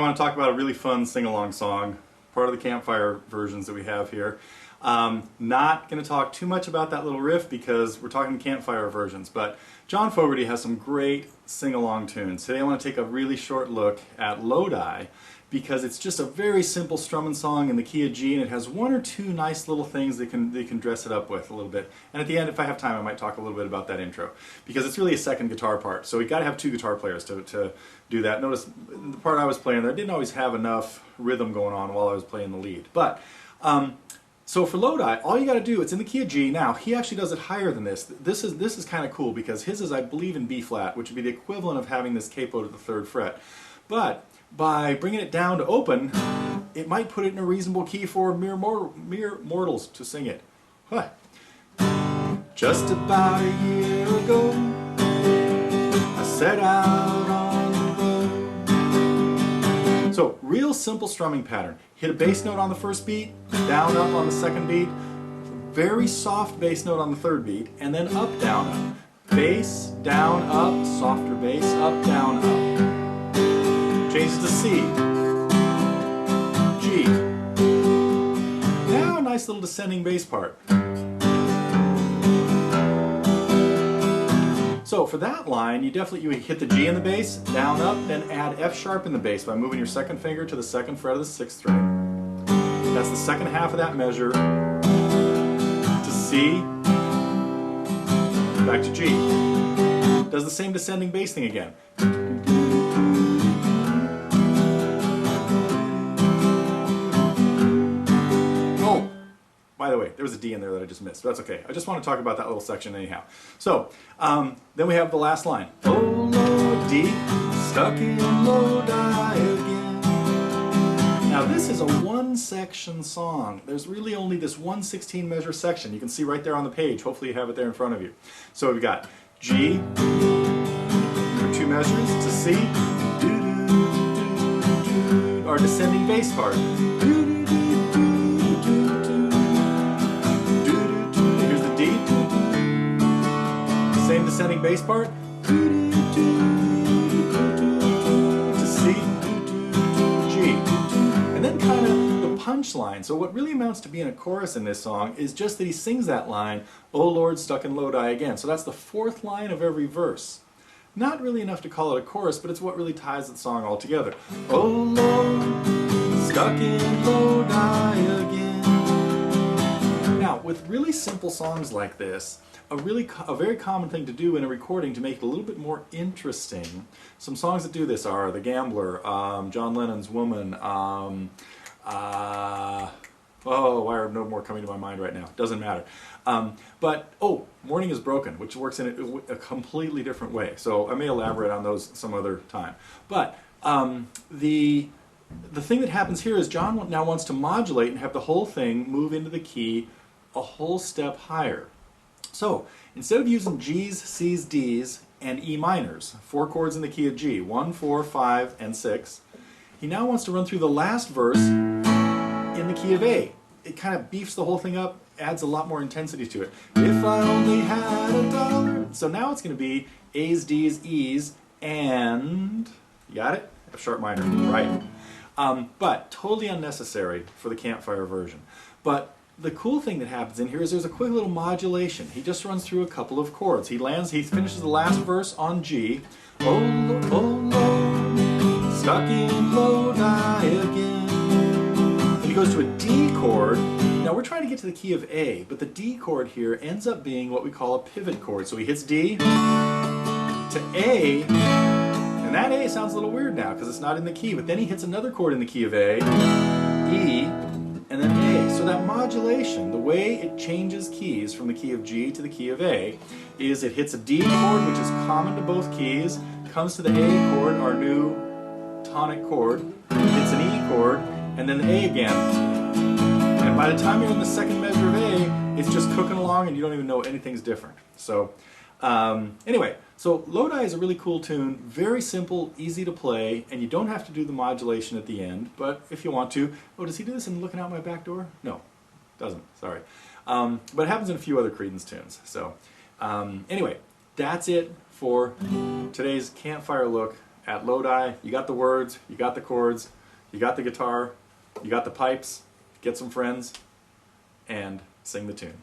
I want to talk about a really fun sing-along song, part of the campfire versions that we have here. Not going to talk too much about that little riff because we're talking campfire versions, but John Fogerty has some great sing-along tunes. Today I want to take a really short look at Lodi because it's just a very simple strumming song in the key of G, and it has one or two nice little things they can dress it up with a little bit. And at the end, if I have time, I might talk a little bit about that intro because it's really a second guitar part. So we got to have two guitar players to do that. Notice the part I was playing there, I didn't always have enough rhythm going on while I was playing the lead. But so for Lodi, all you got to do, it's in the key of G. Now, he actually does it higher than this. This is kind of cool because his is, I believe, in B flat, which would be the equivalent of having this capo to the 3rd fret. But by bringing it down to open, it might put it in a reasonable key for mere mortals to sing it. Huh. Just about a year ago, I set out on the road. So, real simple strumming pattern. Hit a bass note on the first beat, down, up on the second beat, very soft bass note on the 3rd beat, and then up, down, up. Bass, down, up, softer bass, up, down, up. Changes to C, G. Now a nice little descending bass part. So for that line, you hit the G in the bass, down, up, then add F sharp in the bass by moving your 2nd finger to the 2nd fret of the 6th string. That's the second half of that measure to C, back to G. Does the same descending bass thing again. By the way, there was a D in there that I just missed, but that's okay. I just want to talk about that little section anyhow. So, then we have the last line. Oh Lodi, stuck in Lodi again. Now this is a 1-section song. There's really only this 1/16 measure section. You can see right there on the page. Hopefully you have it there in front of you. So we've got G for 2 measures to C, our descending bass part. Same descending bass part to C, G, and then kind of the punch line. So what really amounts to being a chorus in this song is just that he sings that line, "Oh Lord, stuck in Lodi again." So that's the 4th line of every verse. Not really enough to call it a chorus, but it's what really ties the song all together. Oh Lord, stuck in Lodi again. Now, with really simple songs like this, a very common thing to do in a recording to make it a little bit more interesting. Some songs that do this are The Gambler, John Lennon's Woman, why are no more coming to my mind right now? Doesn't matter. Morning is Broken, which works in a completely different way. So I may elaborate on those some other time. But the thing that happens here is John now wants to modulate and have the whole thing move into the key a whole step higher. So, instead of using G's, C's, D's, and E minors, 4 chords in the key of G, 1, 4, 5, and 6, he now wants to run through the last verse in the key of A. It kind of beefs the whole thing up, adds a lot more intensity to it. If I only had $1. So now it's going to be A's, D's, E's, and, you got it? F sharp minor, right. But totally unnecessary for the campfire version. But the cool thing that happens in here is there's a quick little modulation. He just runs through a couple of chords. He finishes the last verse on G. Oh Lord, stuck in Lodi again. And he goes to a D chord. Now we're trying to get to the key of A, but the D chord here ends up being what we call a pivot chord. So he hits D to A, and that A sounds a little weird now because it's not in the key, but then he hits another chord in the key of A, E, and then A. So that modulation, the way it changes keys from the key of G to the key of A, is it hits a D chord, which is common to both keys, comes to the A chord, our new tonic chord, hits an E chord, and then the A again. And by the time you're in the 2nd measure of A, it's just cooking along and you don't even know anything's different. So anyway, so Lodi is a really cool tune, very simple, easy to play, and you don't have to do the modulation at the end, but if you want to. Oh, does he do this in Looking Out My Back Door? No, doesn't, sorry. But it happens in a few other Creedence tunes. So anyway, that's it for today's campfire look at Lodi. You got the words, you got the chords, you got the guitar, you got the pipes. Get some friends and sing the tune.